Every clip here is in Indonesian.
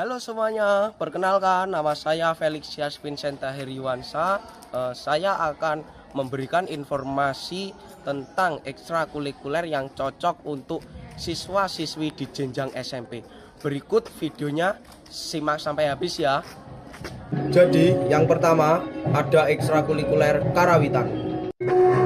Halo semuanya, perkenalkan nama saya Felix Yas Vincenta Heriwansa. Saya akan memberikan informasi tentang ekstrakurikuler yang cocok untuk siswa-siswi di jenjang SMP. Berikut videonya, simak sampai habis ya. Jadi, yang pertama ada ekstrakurikuler karawitan.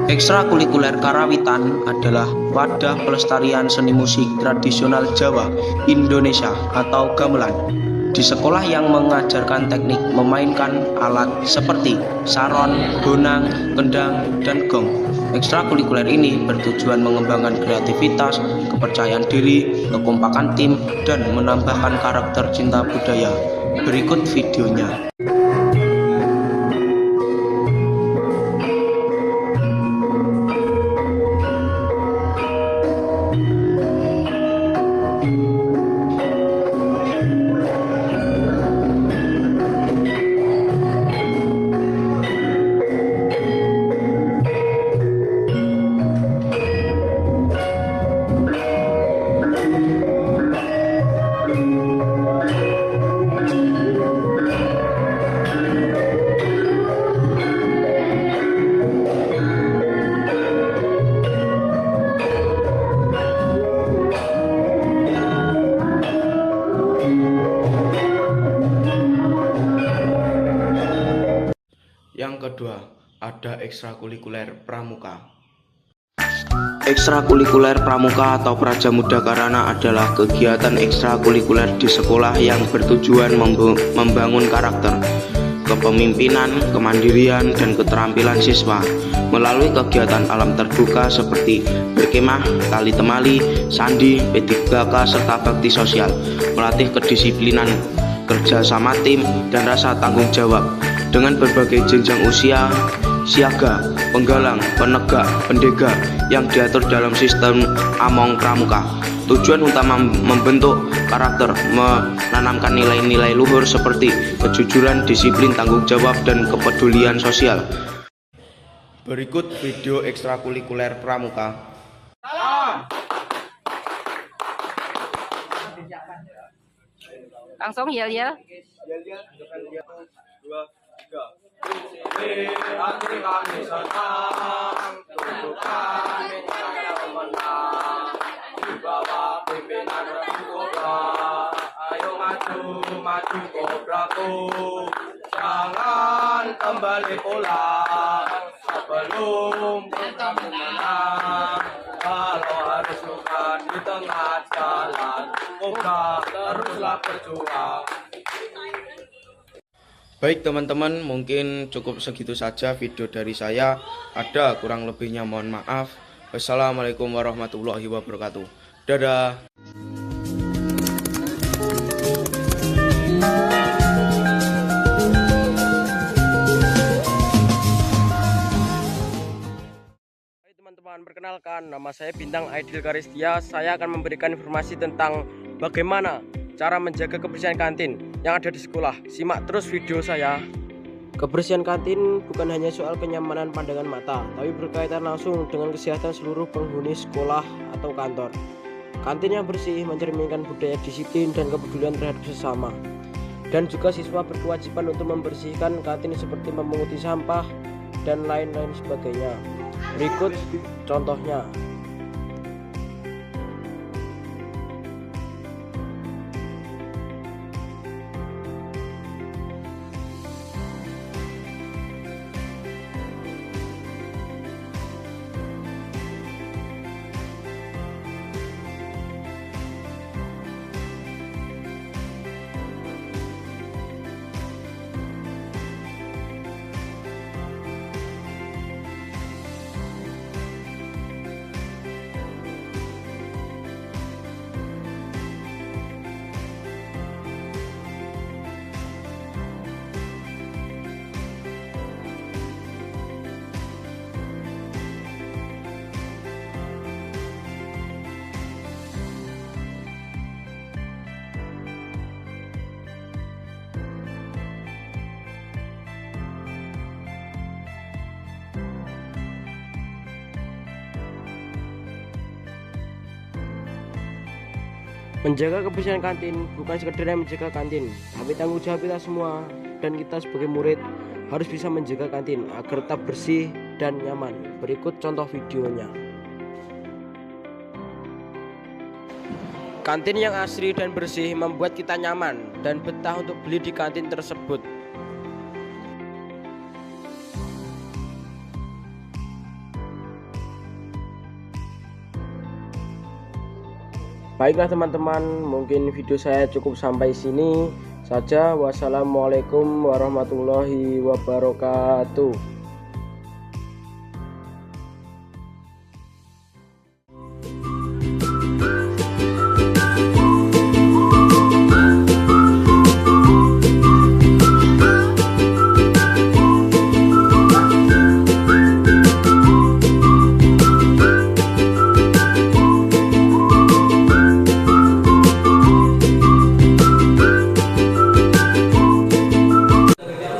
Ekstrakurikuler karawitan adalah wadah pelestarian seni musik tradisional Jawa, Indonesia atau gamelan. Di sekolah yang mengajarkan teknik memainkan alat seperti saron, gonang, kendang, dan gong. Ekstrakurikuler ini bertujuan mengembangkan kreativitas, kepercayaan diri, kekompakan tim, dan menambahkan karakter cinta budaya. Berikut videonya. Yang kedua, ada ekstrakurikuler pramuka. Ekstrakurikuler pramuka atau Prajamuda Karana adalah kegiatan ekstrakurikuler di sekolah yang bertujuan membangun karakter, kepemimpinan, kemandirian, dan keterampilan siswa melalui kegiatan alam terbuka seperti berkemah, tali temali, sandi, P3K, serta bakti sosial, melatih kedisiplinan, kerja sama tim, dan rasa tanggung jawab. Dengan berbagai jenjang usia, siaga, penggalang, penegak, pendega yang diatur dalam sistem Among Pramuka. Tujuan utama membentuk karakter, menanamkan nilai-nilai luhur seperti kejujuran, disiplin, tanggung jawab, dan kepedulian sosial. Berikut video ekstrakurikuler pramuka. Langsung yel-yel. Sini hati kami senang, tunjukkan cara menang di bawah pimpinan Ratu Kobra. Ayo maju kobraku, jangan kembali pulang sebelum kita menang. Kalau harus luka di tengah jalan, Kobra teruslah berjuang. Baik teman-teman, mungkin cukup segitu saja video dari saya. Ada kurang lebihnya mohon maaf. Wassalamualaikum warahmatullahi wabarakatuh. Dadah. Hai teman-teman, perkenalkan nama saya Bintang Aidil Karistia. Saya akan memberikan informasi tentang bagaimana cara menjaga kebersihan kantin yang ada di sekolah. Simak terus video saya. Kebersihan kantin bukan hanya soal kenyamanan pandangan mata, tapi berkaitan langsung dengan kesehatan seluruh penghuni sekolah atau kantor. Kantin yang bersih mencerminkan budaya disiplin dan kepedulian terhadap sesama. Dan juga siswa berkewajiban untuk membersihkan kantin seperti memunguti sampah dan lain-lain sebagainya. Berikut contohnya. Menjaga kebersihan kantin bukan sekedar menjaga kantin, tapi tanggung jawab kita semua, dan kita sebagai murid harus bisa menjaga kantin agar tetap bersih dan nyaman. Berikut contoh videonya. Kantin yang asri dan bersih membuat kita nyaman dan betah untuk beli di kantin tersebut. Baiklah teman-teman, mungkin video saya cukup sampai sini saja. Wassalamualaikum warahmatullahi wabarakatuh.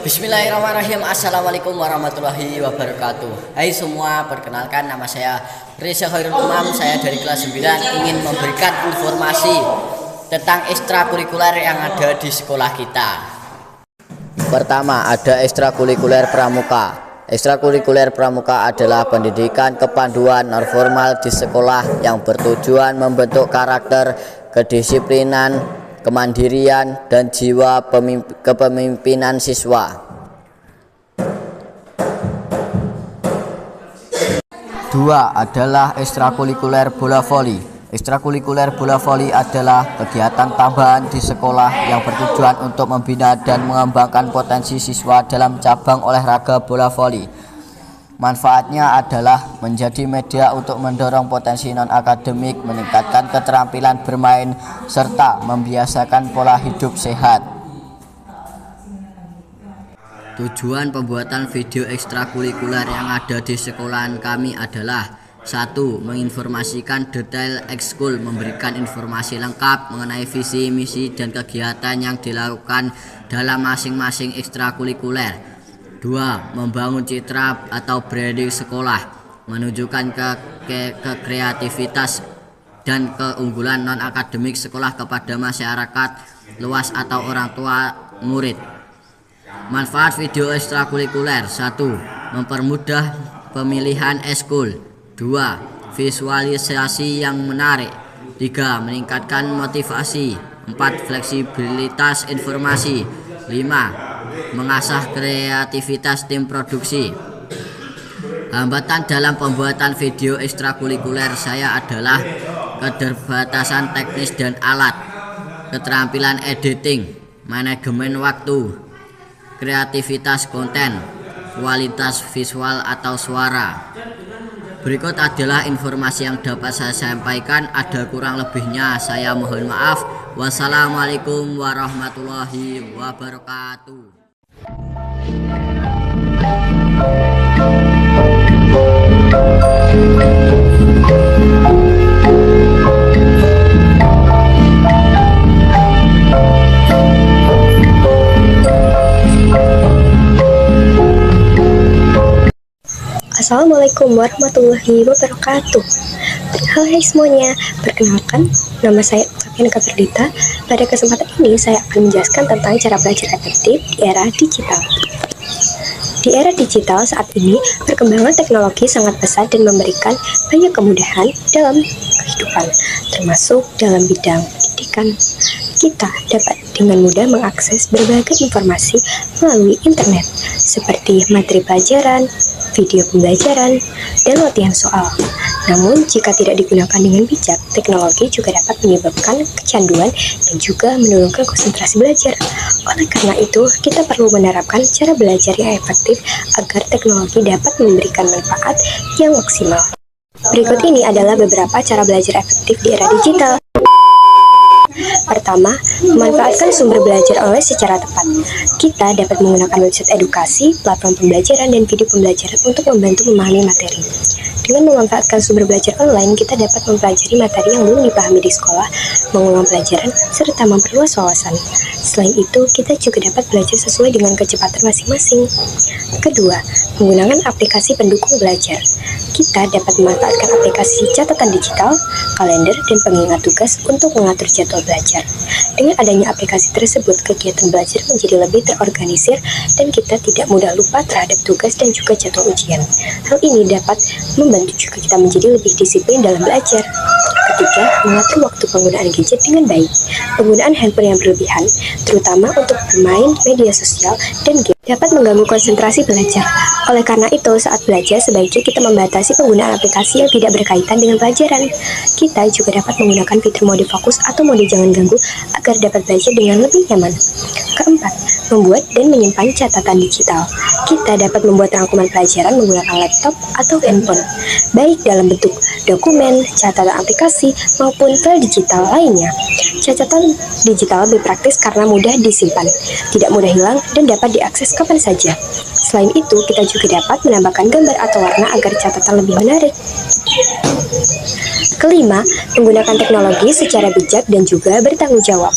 Bismillahirrahmanirrahim. Assalamualaikum warahmatullahi wabarakatuh. Hai semua, perkenalkan nama saya Reza Khairul Umam. Saya dari kelas 9 ingin memberikan informasi tentang ekstrakurikuler yang ada di sekolah kita. Pertama, ada ekstrakurikuler pramuka. Ekstrakurikuler pramuka adalah pendidikan kepanduan non formal di sekolah yang bertujuan membentuk karakter, kedisiplinan, kemandirian, dan jiwa kepemimpinan siswa. 2 adalah ekstrakurikuler bola voli. Ekstrakurikuler bola voli adalah kegiatan tambahan di sekolah yang bertujuan untuk membina dan mengembangkan potensi siswa dalam cabang olahraga bola voli. Manfaatnya adalah menjadi media untuk mendorong potensi non-akademik, meningkatkan keterampilan bermain, serta membiasakan pola hidup sehat. Tujuan pembuatan video ekstrakurikuler yang ada di sekolahan kami adalah: 1. Menginformasikan detail ekskul, memberikan informasi lengkap mengenai visi, misi, dan kegiatan yang dilakukan dalam masing-masing ekstrakurikuler. 2. Membangun citra atau branding sekolah, menunjukkan kreativitas dan keunggulan non-akademik sekolah kepada masyarakat luas atau orang tua murid. Manfaat video ekstrakurikuler: 1. Mempermudah pemilihan ekskul. 2. Visualisasi yang menarik. 3. Meningkatkan motivasi. 4. Fleksibilitas informasi. 5. Mengasah kreativitas tim produksi. Hambatan dalam pembuatan video ekstrakurikuler saya adalah keterbatasan teknis dan alat, keterampilan editing, manajemen waktu, kreativitas konten, kualitas visual atau suara. Berikut adalah informasi yang dapat saya sampaikan. Ada kurang lebihnya saya mohon maaf. Wassalamualaikum warahmatullahi wabarakatuh. Assalamualaikum warahmatullahi wabarakatuh. Hai semuanya, perkenalkan nama saya Oktavianka Perdita. Pada kesempatan ini saya akan menjelaskan tentang cara belajar efektif di era digital. Di era digital saat ini, perkembangan teknologi sangat pesat dan memberikan banyak kemudahan dalam kehidupan, termasuk dalam bidang pendidikan. Kita dapat dengan mudah mengakses berbagai informasi melalui internet, seperti materi pelajaran, video pembelajaran, dan latihan soal. Namun, jika tidak digunakan dengan bijak, teknologi juga dapat menyebabkan kecanduan dan juga menurunkan konsentrasi belajar. Oleh karena itu, kita perlu menerapkan cara belajar yang efektif agar teknologi dapat memberikan manfaat yang maksimal. Berikut ini adalah beberapa cara belajar efektif di era digital. Pertama, memanfaatkan sumber belajar online secara tepat. Kita dapat menggunakan website edukasi, platform pembelajaran, dan video pembelajaran untuk membantu memahami materi. Dengan memanfaatkan sumber belajar online, kita dapat mempelajari materi yang belum dipahami di sekolah, mengulang pelajaran, serta memperluas wawasan. Selain itu, kita juga dapat belajar sesuai dengan kecepatan masing-masing. Kedua, menggunakan aplikasi pendukung belajar. Kita dapat memanfaatkan aplikasi catatan digital, kalender, dan pengingat tugas untuk mengatur jadwal belajar. Dengan adanya aplikasi tersebut, kegiatan belajar menjadi lebih terorganisir dan kita tidak mudah lupa terhadap tugas dan juga jadwal ujian. Hal ini dapat membantu juga kita menjadi lebih disiplin dalam belajar. Ketiga, mengatur waktu penggunaan gadget dengan baik. Penggunaan handphone yang berlebihan, terutama untuk bermain media sosial dan game, dapat mengganggu konsentrasi belajar. Oleh karena itu, saat belajar sebaiknya kita membatasi penggunaan aplikasi yang tidak berkaitan dengan pelajaran. Kita juga dapat menggunakan fitur mode fokus atau mode jangan ganggu agar dapat belajar dengan lebih nyaman. Keempat, membuat dan menyimpan catatan digital. Kita dapat membuat rangkuman pelajaran menggunakan laptop atau handphone, baik dalam bentuk dokumen, catatan aplikasi, maupun file digital lainnya. Catatan digital lebih praktis karena mudah disimpan, tidak mudah hilang, dan dapat diakses kapan saja. Selain itu, kita juga dapat menambahkan gambar atau warna agar catatan lebih menarik. Kelima, menggunakan teknologi secara bijak dan juga bertanggung jawab.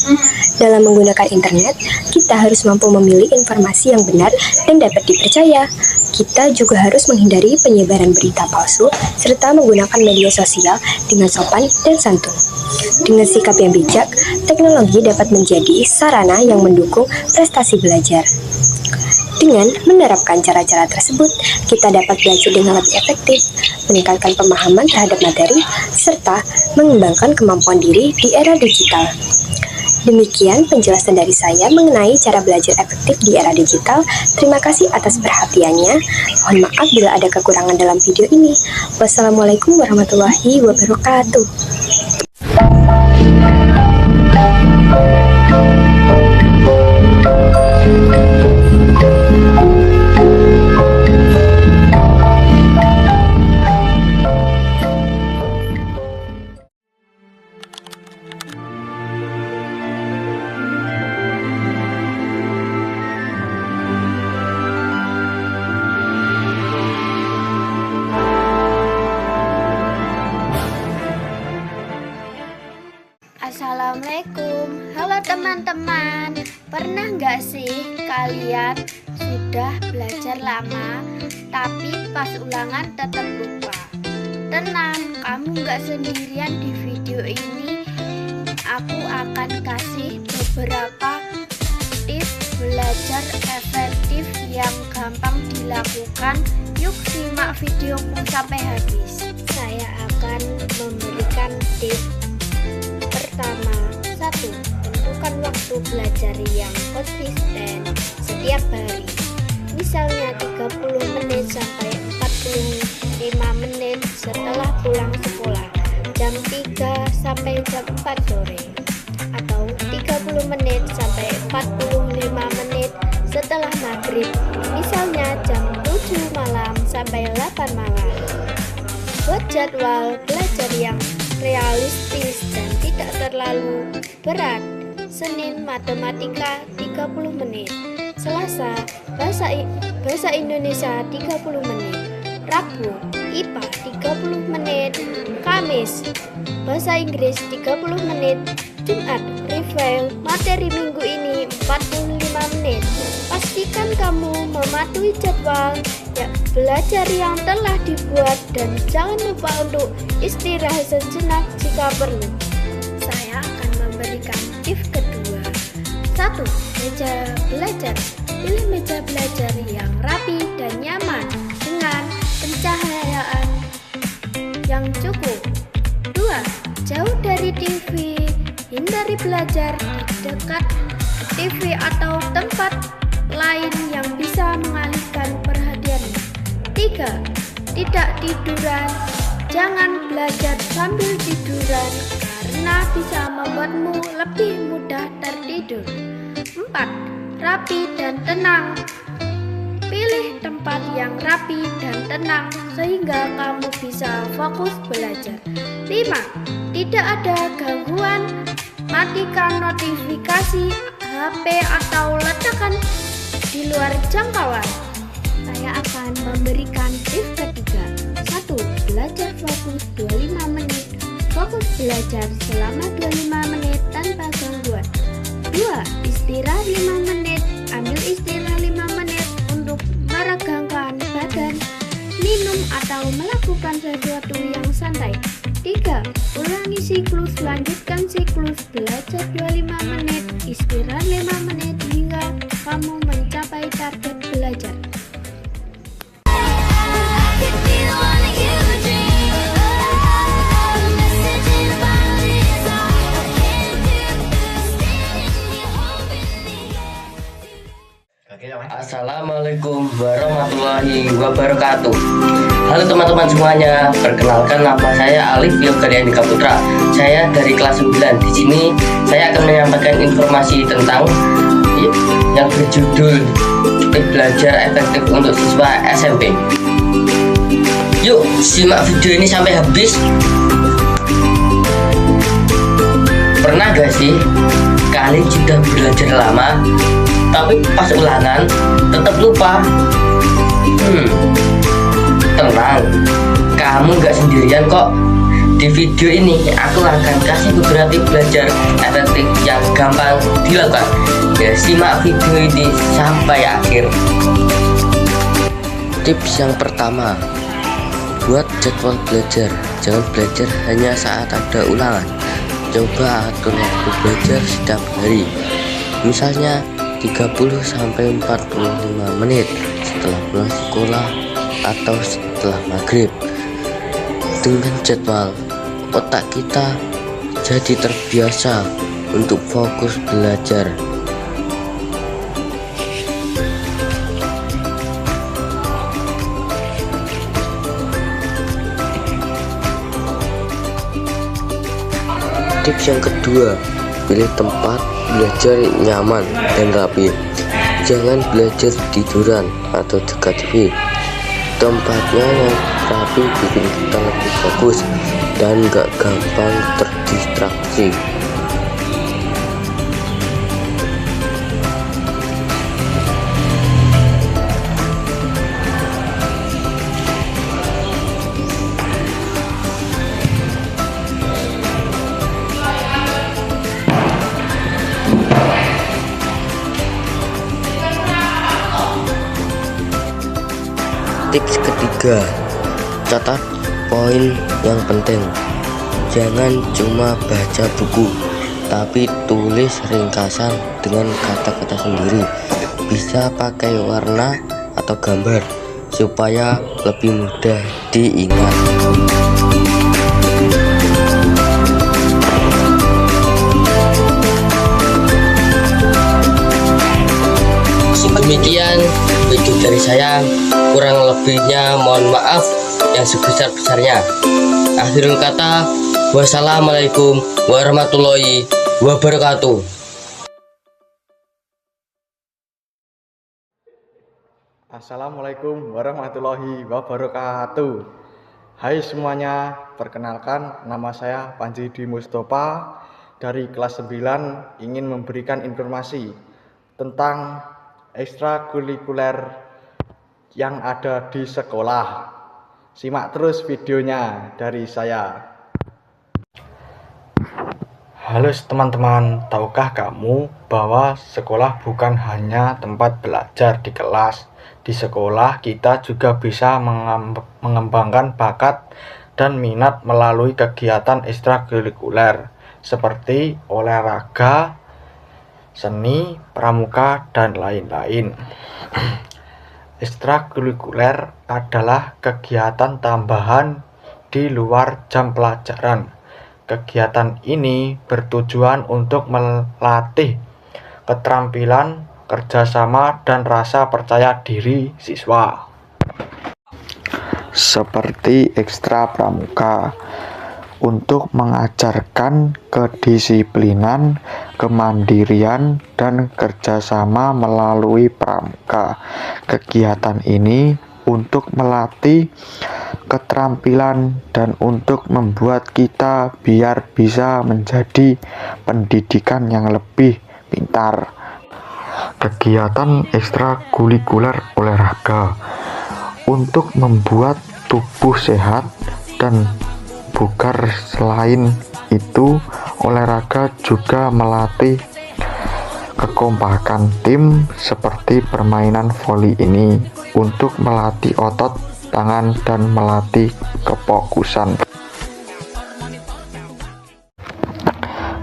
Dalam menggunakan internet, kita harus mampu memilih informasi yang benar dan dapat dipercaya. Kita juga harus menghindari penyebaran berita palsu serta menggunakan media sosial dengan sopan dan santun. Dengan sikap yang bijak, teknologi dapat menjadi sarana yang mendukung prestasi belajar. Dengan menerapkan cara-cara tersebut, kita dapat belajar dengan lebih efektif, meningkatkan pemahaman terhadap materi, serta mengembangkan kemampuan diri di era digital. Demikian penjelasan dari saya mengenai cara belajar efektif di era digital. Terima kasih atas perhatiannya. Mohon maaf bila ada kekurangan dalam video ini. Wassalamualaikum warahmatullahi wabarakatuh. Assalamualaikum, halo teman-teman. Pernah nggak sih kalian sudah belajar lama tapi pas ulangan tetap lupa? Tenang, kamu nggak sendirian di video ini. Aku akan kasih beberapa tips belajar efektif yang gampang dilakukan. Yuk simak videoku sampai habis. Saya akan memberikan tips. Pertama, 1. Tentukan waktu belajar yang konsisten setiap hari. Misalnya 30 menit sampai 45 menit setelah pulang sekolah, jam 3 sampai jam 4 sore, atau 30 menit sampai 45 menit setelah maghrib, misalnya jam 7 malam sampai 8 malam. Buat jadwal belajar yang realistis dan tidak terlalu berat. Senin matematika 30 menit, Selasa bahasa Indonesia 30 menit, Rabu IPA 30 menit, Kamis bahasa Inggris 30 menit, Jumat review materi minggu ini 45 menit. Pastikan kamu mematuhi jadwal belajar yang telah dibuat dan jangan lupa untuk istirahat sejenak jika perlu. Saya akan memberikan tips kedua. 1. Meja belajar. Pilih meja belajar yang rapi dan nyaman dengan pencahayaan yang cukup. 2. Jauh dari TV. Hindari belajar di dekat TV atau tempat lain yang bisa mengalihkan perhatianmu. 3. Tidak tiduran. Jangan belajar sambil tiduran karena bisa membuatmu lebih mudah tertidur. 4. Rapi dan tenang. Pilih tempat yang rapi dan tenang sehingga kamu bisa fokus belajar. 5. Tidak ada gangguan. Matikan notifikasi HP atau letakkan di luar jangkauan. Saya akan memberikan tips ketiga. 1. belajar fokus 25 menit. Fokus belajar selama 25 menit tanpa gangguan. 2. Istirahat 5 menit. Ambil istirahat 5 menit untuk meregangkan badan, minum atau melakukan sesuatu yang santai. 3. Ulangi siklus, lanjutkan siklus belajar 25 menit, istirahat 5 menit hingga kamu mencapai target belajar. Assalamualaikum warahmatullahi wabarakatuh. Halo teman-teman semuanya, perkenalkan nama saya Alif Yogaryandika Putra. Saya dari kelas 9. Di sini saya akan menyampaikan informasi tentang yang berjudul Tips Belajar Efektif untuk Siswa SMP. Yuk, simak video ini sampai habis. Pernah gak sih kalian sudah belajar lama tapi pas ulangan tetap lupa? Tenang, kamu nggak sendirian kok. Di video ini aku akan kasih beberapa tips belajar efektif yang gampang dilakukan. Ya, simak video ini sampai akhir. Tips yang pertama, buat jadwal belajar. Jangan belajar hanya saat ada ulangan. Coba atur waktu belajar setiap hari. Misalnya 30-45 menit setelah pulang sekolah atau setelah maghrib. Dengan jadwal, otak kita jadi terbiasa untuk fokus belajar. Tips yang kedua, pilih tempat belajar nyaman dan rapi. Jangan belajar tiduran atau dekat TV. Tempatnya yang rapi bikin kita lebih fokus dan gak gampang terdistraksi. Tips ketiga, catat poin yang penting. Jangan cuma baca buku, tapi tulis ringkasan dengan kata-kata sendiri. Bisa pakai warna atau gambar supaya lebih mudah diingat. Demikian video dari saya, kurang lebihnya mohon maaf yang sebesar-besarnya. Akhirul kata, wassalamualaikum warahmatullahi wabarakatuh. Assalamualaikum warahmatullahi wabarakatuh. Hai semuanya, perkenalkan nama saya Panji Dwi Mustofa dari kelas 9, ingin memberikan informasi tentang ekstrakurikuler yang ada di sekolah. Simak terus videonya dari saya. Halo teman-teman, tahukah kamu bahwa sekolah bukan hanya tempat belajar di kelas? Di sekolah kita juga bisa mengembangkan bakat dan minat melalui kegiatan ekstrakurikuler seperti olahraga, seni, pramuka, dan lain-lain. Ekstrakurikuler adalah kegiatan tambahan di luar jam pelajaran. Kegiatan ini bertujuan untuk melatih keterampilan, kerjasama, dan rasa percaya diri siswa. Seperti ekstra pramuka, untuk mengajarkan kedisiplinan, kemandirian, dan kerjasama melalui pramuka. Kegiatan ini untuk melatih keterampilan dan untuk membuat kita biar bisa menjadi pendidikan yang lebih pintar. Kegiatan ekstrakurikuler olahraga untuk membuat tubuh sehat dan bugar. Selain itu, olahraga juga melatih kekompakan tim seperti permainan voli ini untuk melatih otot tangan dan melatih kefokusan.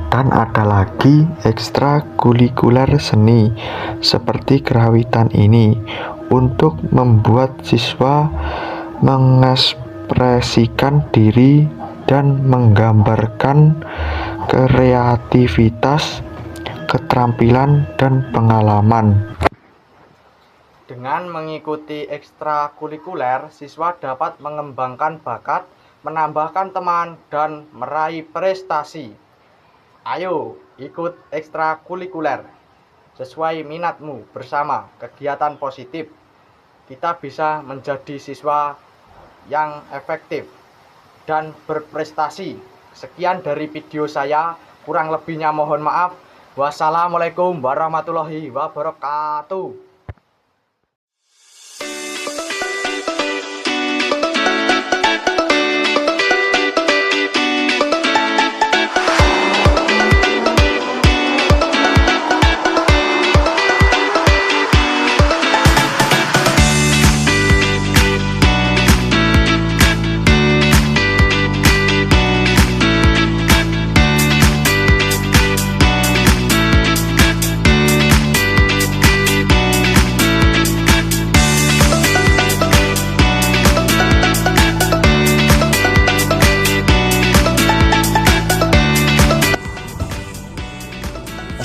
Dan ada lagi ekstrakurikuler seni seperti kerawitan ini untuk membuat siswa mengekspresikan diri dan menggambarkan kreativitas, keterampilan, dan pengalaman. Dengan mengikuti ekstrakurikuler, siswa dapat mengembangkan bakat, menambahkan teman, dan meraih prestasi. Ayo ikut ekstrakurikuler sesuai minatmu bersama kegiatan positif. Kita bisa menjadi siswa yang efektif dan berprestasi. Sekian dari video saya, kurang lebihnya mohon maaf. Wassalamualaikum warahmatullahi wabarakatuh.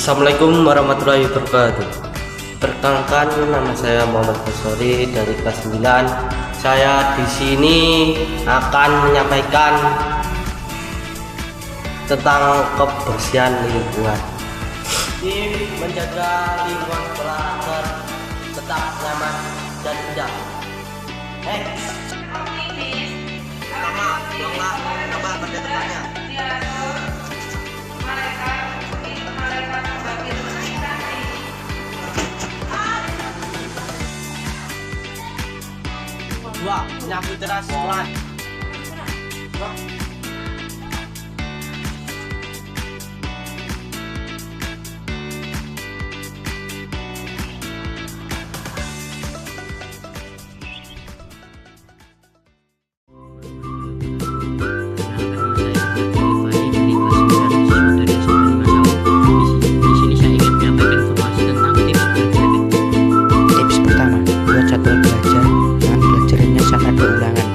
Assalamualaikum warahmatullahi wabarakatuh. Perkenalkan, nama saya Muhammad Basori dari kelas 9. Saya di sini akan menyampaikan tentang kebersihan lingkungan. Tim menjaga lingkungan sekolah agar tetap nyaman dan indah. Nama pada tempatnya. Dua, menyapu teras sekolah. Tips pertama, buat jadwal belajar dengan belajar hanya saat ada ulangan.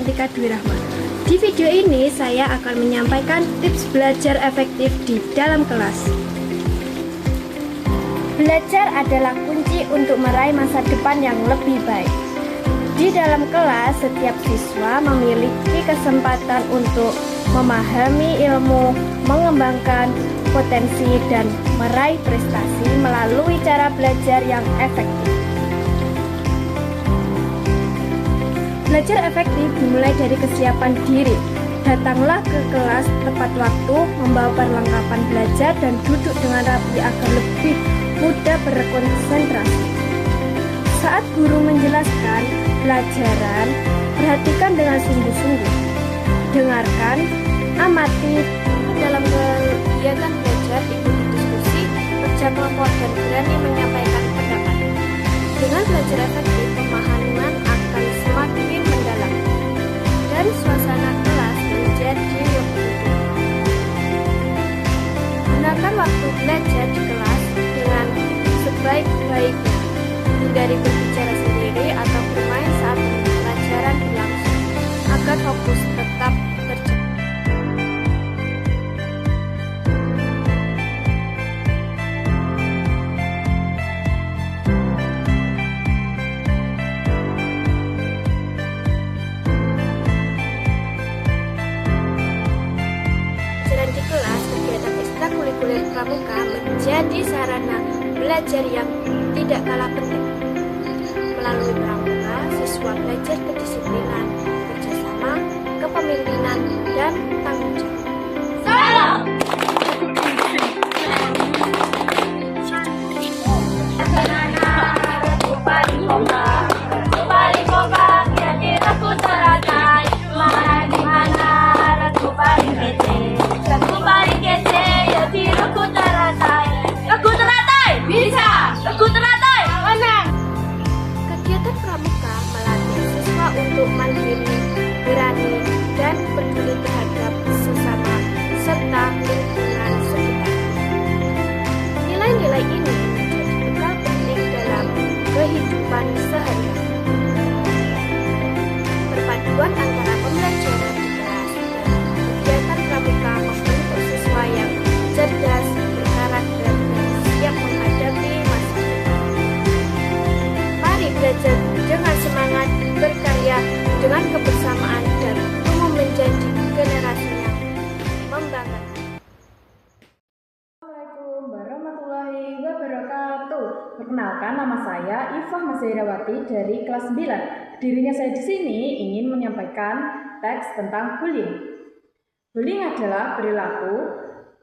Susantika Dwi Rahma. Di video ini saya akan menyampaikan tips belajar efektif di dalam kelas. Belajar adalah kunci untuk meraih masa depan yang lebih baik. Di dalam kelas, setiap siswa memiliki kesempatan untuk memahami ilmu, mengembangkan potensi, dan meraih prestasi melalui cara belajar yang efektif. Belajar efektif dimulai dari kesiapan diri. Datanglah ke kelas tepat waktu, membawa perlengkapan belajar, dan duduk dengan rapi agar lebih mudah berkonsentrasi. Saat guru menjelaskan pelajaran, perhatikan dengan sungguh-sungguh. Dengarkan, amati. Dalam kegiatan belajar, ikuti diskusi, kerja kelompok, dan berani menyampaikan pendapat. Dengan belajar efektif, pemahaman akan semakin mendalam dan suasana kelas menjadi lebih hidup. Gunakan waktu belajar di kelas dengan sebaik-baiknya. Hindari berbicara sendiri atau bermain saat pelajaran berlangsung agar fokus tetap terjaga. Di kelas, kegiatan ekstrakurikuler pramuka menjadi sarana belajar yang tidak kalah penting. Melalui pramuka, siswa belajar kedisiplinan, kerjasama, kepemimpinan, dan tanggung jawab. Salam! Kegiatan pramuka melatih siswa untuk mandiri, berani, dan peduli terhadap sesama serta lingkungan sekitar. Nilai-nilai ini menjadi bekal penting dalam kehidupan sehari-hari. Perpaduan antara pembelajaran di kelas dan kegiatan pramuka membentuk siswa yang cerdas, berkarakter, dan siap menghadapi masa depan. Mari belajar dengan semangat, berkarya dengan kebersamaan, dan tumbuh menjadi generasi yang membanggakan. Assalamualaikum warahmatullahi wabarakatuh. Perkenalkan, nama saya Ifah Masairawati dari kelas 9. Dirinya saya di sini ingin menyampaikan teks tentang bullying. Bullying adalah perilaku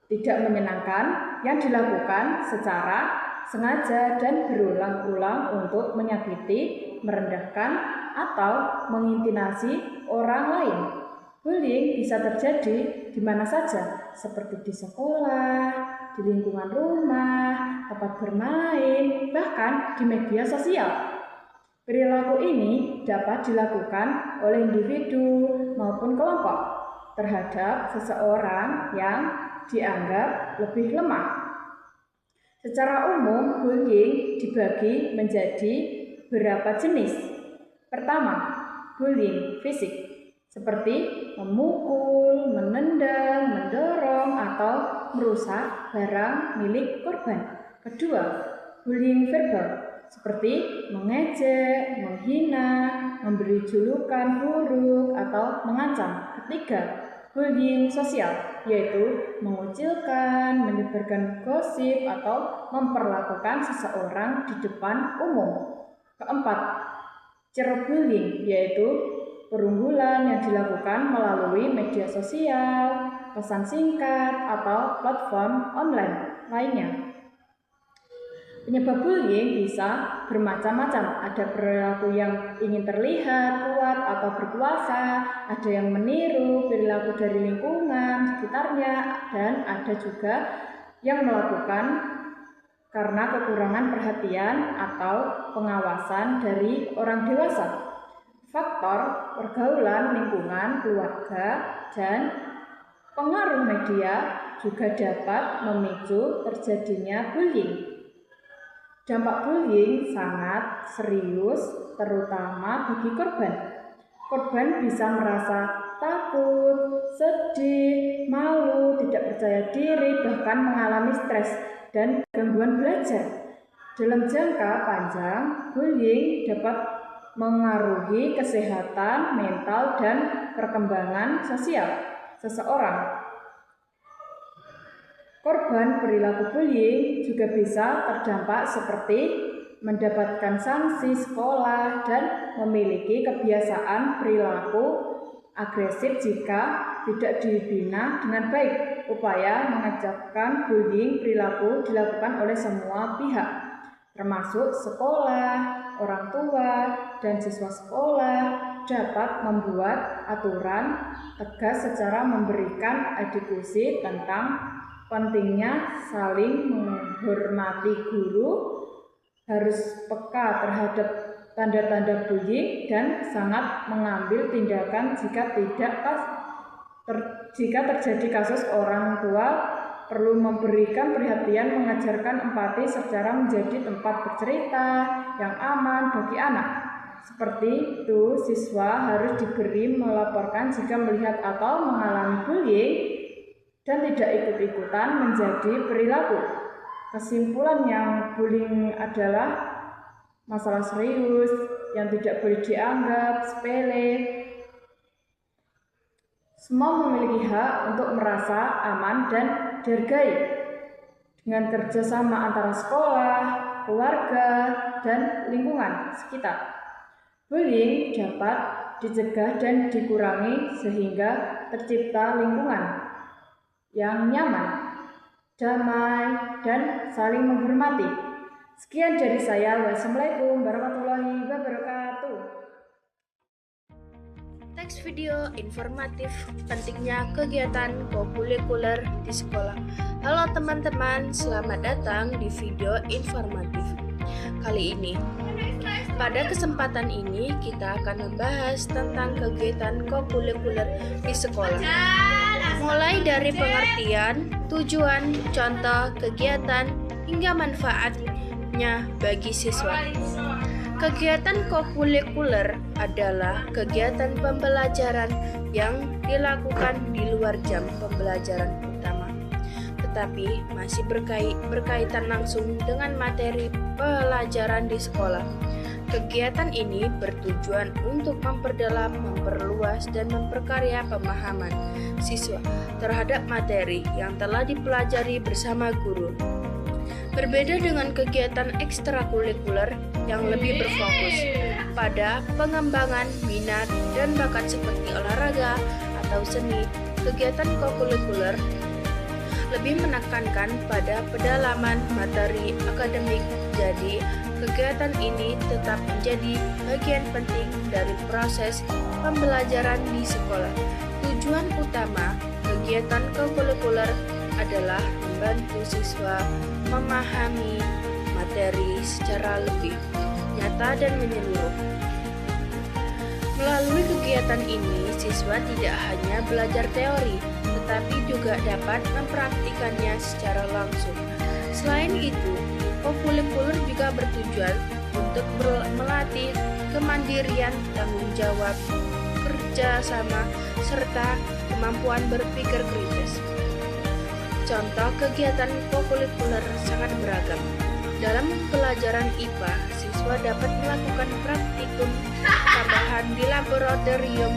tidak menyenangkan yang dilakukan secara sengaja dan berulang-ulang untuk menyakiti, merendahkan, atau mengintimidasi orang lain. Bullying bisa terjadi di mana saja, seperti di sekolah, di lingkungan rumah, tempat bermain, bahkan di media sosial. Perilaku ini dapat dilakukan oleh individu maupun kelompok terhadap seseorang yang dianggap lebih lemah. Secara umum, bullying dibagi menjadi beberapa jenis. Pertama, bullying fisik, seperti memukul, menendang, mendorong, atau merusak barang milik korban. Kedua, bullying verbal, seperti mengejek, menghina, memberi julukan buruk, atau mengancam. Ketiga, bullying sosial, yaitu mengucilkan, menyebarkan gosip, atau memperlakukan seseorang di depan umum. Keempat, cyberbullying, yaitu perunggulan yang dilakukan melalui media sosial, pesan singkat, atau platform online lainnya. Penyebab bullying bisa bermacam-macam. Ada perilaku yang ingin terlihat kuat atau berkuasa, ada yang meniru perilaku dari lingkungan sekitarnya, dan ada juga yang melakukan karena kekurangan perhatian atau pengawasan dari orang dewasa. Faktor pergaulan, lingkungan, keluarga, dan pengaruh media juga dapat memicu terjadinya bullying. Dampak bullying sangat serius, terutama bagi korban. Korban bisa merasa takut, sedih, malu, tidak percaya diri, bahkan mengalami stres dan gangguan belajar. Dalam jangka panjang, bullying dapat mengaruhi kesehatan mental dan perkembangan sosial seseorang. Korban perilaku bullying juga bisa terdampak seperti mendapatkan sanksi sekolah dan memiliki kebiasaan perilaku agresif jika tidak dibina dengan baik. Upaya mengecapkan bullying perilaku dilakukan oleh semua pihak, termasuk sekolah, orang tua, dan siswa sekolah dapat membuat aturan tegas secara memberikan edukasi tentang pentingnya saling menghormati guru, harus peka terhadap tanda-tanda bullying dan sangat mengambil tindakan jika terjadi kasus. Orang tua perlu memberikan perhatian, mengajarkan empati secara menjadi tempat bercerita yang aman bagi anak. Seperti itu, siswa harus diberi melaporkan jika melihat atau mengalami bullying dan tidak ikut-ikutan menjadi perilaku. Kesimpulannya, bullying adalah masalah serius yang tidak boleh dianggap sepele. Semua memiliki hak untuk merasa aman dan dihargai. Dengan kerjasama antara sekolah, keluarga, dan lingkungan sekitar, bullying dapat dicegah dan dikurangi sehingga tercipta lingkungan yang nyaman, damai, dan saling menghormati. Sekian dari saya. Wassalamualaikum warahmatullahi wabarakatuh. Teks video informatif pentingnya kegiatan kokurikuler di sekolah. Halo teman-teman, selamat datang di video informatif. Kali ini, pada kesempatan ini kita akan membahas tentang kegiatan kokurikuler di sekolah. Mulai dari pengertian, tujuan, contoh, kegiatan, hingga manfaatnya bagi siswa. Kegiatan kokurikuler adalah kegiatan pembelajaran yang dilakukan di luar jam pembelajaran utama, tetapi masih berkaitan langsung dengan materi pelajaran di sekolah. Kegiatan ini bertujuan untuk memperdalam, memperluas, dan memperkaya pemahaman siswa terhadap materi yang telah dipelajari bersama guru. Berbeda dengan kegiatan ekstrakurikuler yang lebih berfokus pada pengembangan minat dan bakat seperti olahraga atau seni, kegiatan kokurikuler lebih menekankan pada pendalaman materi akademik. Jadi, kegiatan ini tetap menjadi bagian penting dari proses pembelajaran di sekolah. Tujuan utama kegiatan kokurikuler adalah membantu siswa memahami materi secara lebih nyata dan menyeluruh. Melalui kegiatan ini, siswa tidak hanya belajar teori, tetapi juga dapat mempraktikannya secara langsung. Selain itu, kokurikuler juga bertujuan untuk melatih kemandirian, tanggung jawab, kerjasama, serta kemampuan berpikir kritis. Contoh kegiatan kokurikuler sangat beragam. Dalam pelajaran IPA, siswa dapat melakukan praktikum tambahan di laboratorium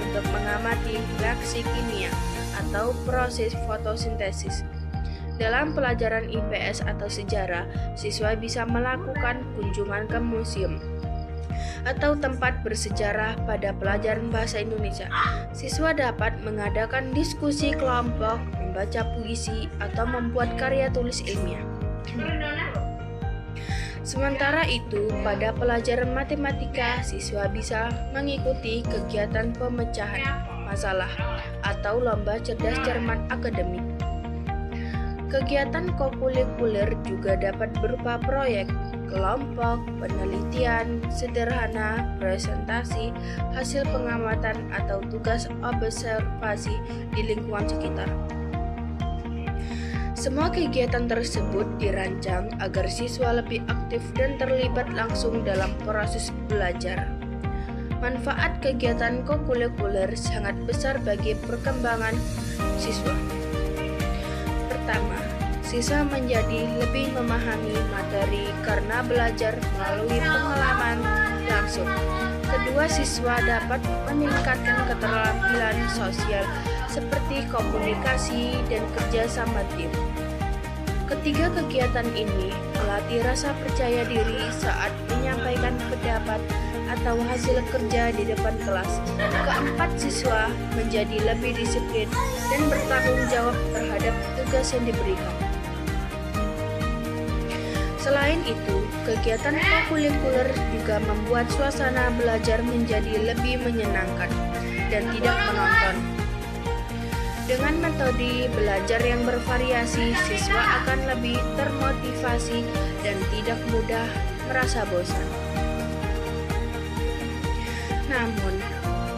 untuk mengamati reaksi kimia atau proses fotosintesis. Dalam pelajaran IPS atau sejarah, siswa bisa melakukan kunjungan ke museum atau tempat bersejarah. Pada pelajaran bahasa Indonesia, siswa dapat mengadakan diskusi kelompok, membaca puisi, atau membuat karya tulis ilmiah. Sementara itu, pada pelajaran matematika, siswa bisa mengikuti kegiatan pemecahan masalah atau lomba cerdas cermat akademik. Kegiatan kokurikuler juga dapat berupa proyek, kelompok, penelitian sederhana, presentasi, hasil pengamatan, atau tugas observasi di lingkungan sekitar. Semua kegiatan tersebut dirancang agar siswa lebih aktif dan terlibat langsung dalam proses belajar. Manfaat kegiatan kokurikuler sangat besar bagi perkembangan siswa. Pertama, siswa menjadi lebih memahami materi karena belajar melalui pengalaman langsung. Kedua, siswa dapat meningkatkan keterampilan sosial seperti komunikasi dan kerja sama tim. Ketiga, kegiatan ini melatih rasa percaya diri saat menyampaikan pendapat atau hasil kerja di depan kelas. Keempat, siswa menjadi lebih disiplin dan bertanggung jawab terhadap tugas yang diberikan. Selain itu, kegiatan kokurikuler juga membuat suasana belajar menjadi lebih menyenangkan dan tidak monoton. Dengan metode belajar yang bervariasi, siswa akan lebih termotivasi dan tidak mudah merasa bosan. Namun,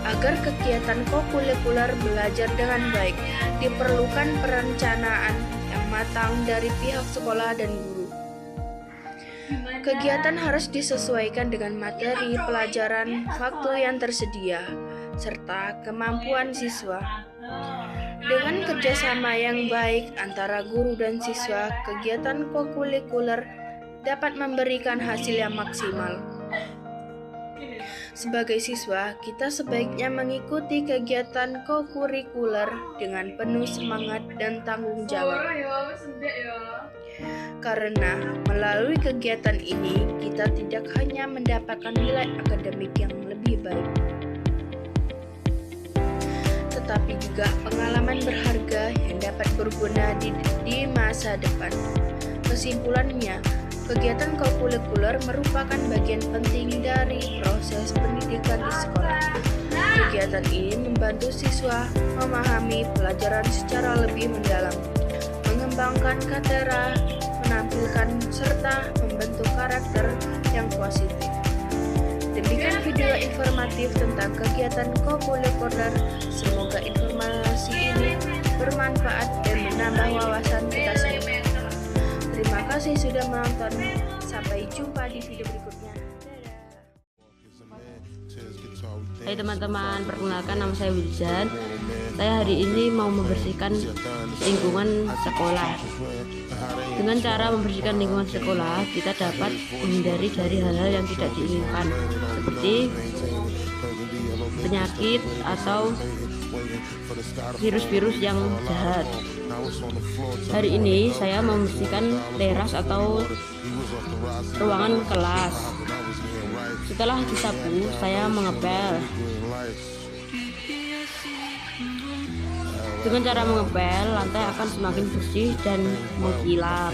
agar kegiatan kokurikuler belajar dengan baik, diperlukan perencanaan yang matang dari pihak sekolah dan guru. Kegiatan harus disesuaikan dengan materi pelajaran, waktu yang tersedia, serta kemampuan siswa. Dengan kerjasama yang baik antara guru dan siswa, kegiatan kokurikuler dapat memberikan hasil yang maksimal. Sebagai siswa, kita sebaiknya mengikuti kegiatan kokurikuler dengan penuh semangat dan tanggung jawab. Karena melalui kegiatan ini, kita tidak hanya mendapatkan nilai akademik yang lebih baik, tetapi juga pengalaman berharga yang dapat berguna di masa depan. Kesimpulannya, kegiatan kokurikuler merupakan bagian penting dari proses pendidikan di sekolah. Kegiatan ini membantu siswa memahami pelajaran secara lebih mendalam, mengembangkan katera, menampilkan serta membentuk karakter yang positif. Demikian video informatif tentang kegiatan kokurikuler. Semoga informasi ini bermanfaat dan menambah wawasan kita semua. Terima kasih sudah menonton. Sampai jumpa di video berikutnya. Hai teman-teman, perkenalkan nama saya Wiljan. Saya hari ini mau membersihkan lingkungan sekolah. Dengan cara membersihkan lingkungan sekolah, kita dapat menghindari dari hal-hal yang tidak diinginkan, seperti penyakit atau virus-virus yang jahat. Hari ini saya membersihkan teras atau ruangan kelas. Setelah disapu, saya mengepel. Dengan cara mengepel, lantai akan semakin bersih dan mengkilap.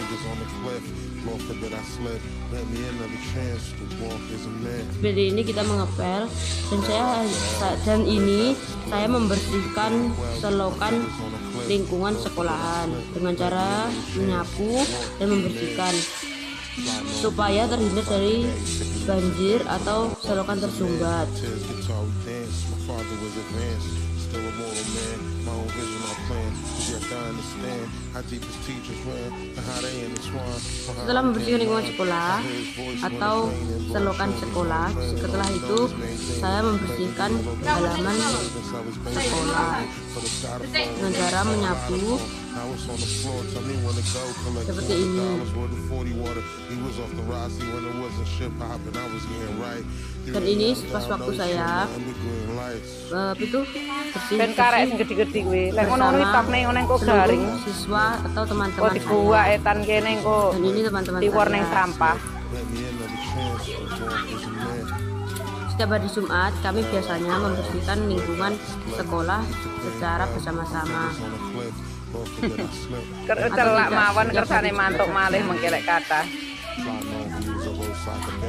Seperti ini kita mengepel, dan ini saya membersihkan selokan lingkungan sekolahan dengan cara menyapu dan membersihkan supaya terhindar dari banjir atau selokan tersumbat. Setelah membersihkan lingkungan sekolah atau selokan sekolah, setelah itu saya membersihkan halaman sekolah dengan cara menyapu seperti ini. Dan ini pas waktu saya itu bersih bersama siswa atau teman-teman saya. Dan ini teman-teman saya. Setiap hari Jumat kami biasanya membersihkan lingkungan sekolah secara bersama-sama.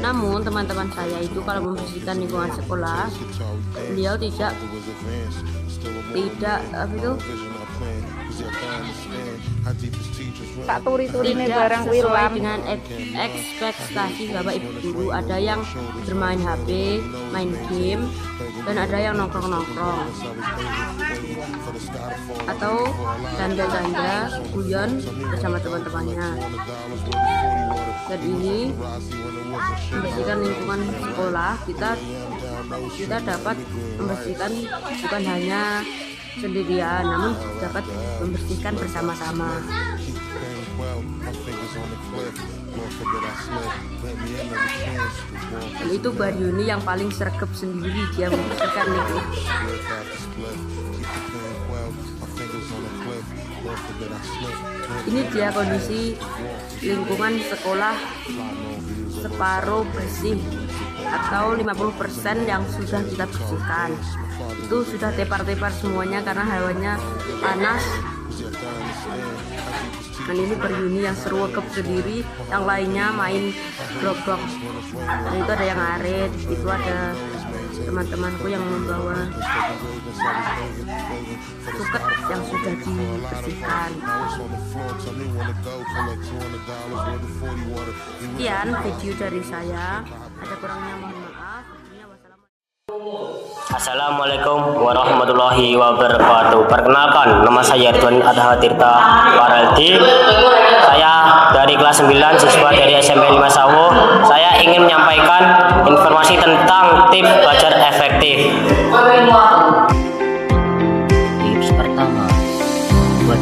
Namun teman-teman saya itu kalau membersihkan lingkungan sekolah, beliau tidak sesuai dengan ekspektasi Bapak Ibu guru. Ada yang bermain HP, main game, dan ada yang nongkrong-nongkrong atau canda-canda guyon bersama teman-temannya. Dan ini membersihkan lingkungan sekolah, kita kita dapat membersihkan bukan hanya sendirian, namun dapat membersihkan bersama-sama. Dan itu Baryuni yang paling sergap sendiri, dia membersihkan itu. Ini dia kondisi lingkungan sekolah separuh bersih atau 50% yang sudah kita bersihkan. Itu sudah tepar-tepar semuanya karena hawanya panas. Dan ini Baryuni yang serwegep sendiri, yang lainnya main blok-blok. Dan itu ada yang ngarit, itu ada teman-temanku yang membawa suket yang sudah dibersihkan. Sekian video dari saya, ada kurangnya mohon maaf. Assalamualaikum warahmatullahi wabarakatuh. Perkenalkan, nama saya Ridwan Adha Tirta Faraldi. Saya dari kelas 9, siswa dari SMP 5 Sawo. Saya ingin menyampaikan informasi tentang tips belajar efektif. Tips pertama, buat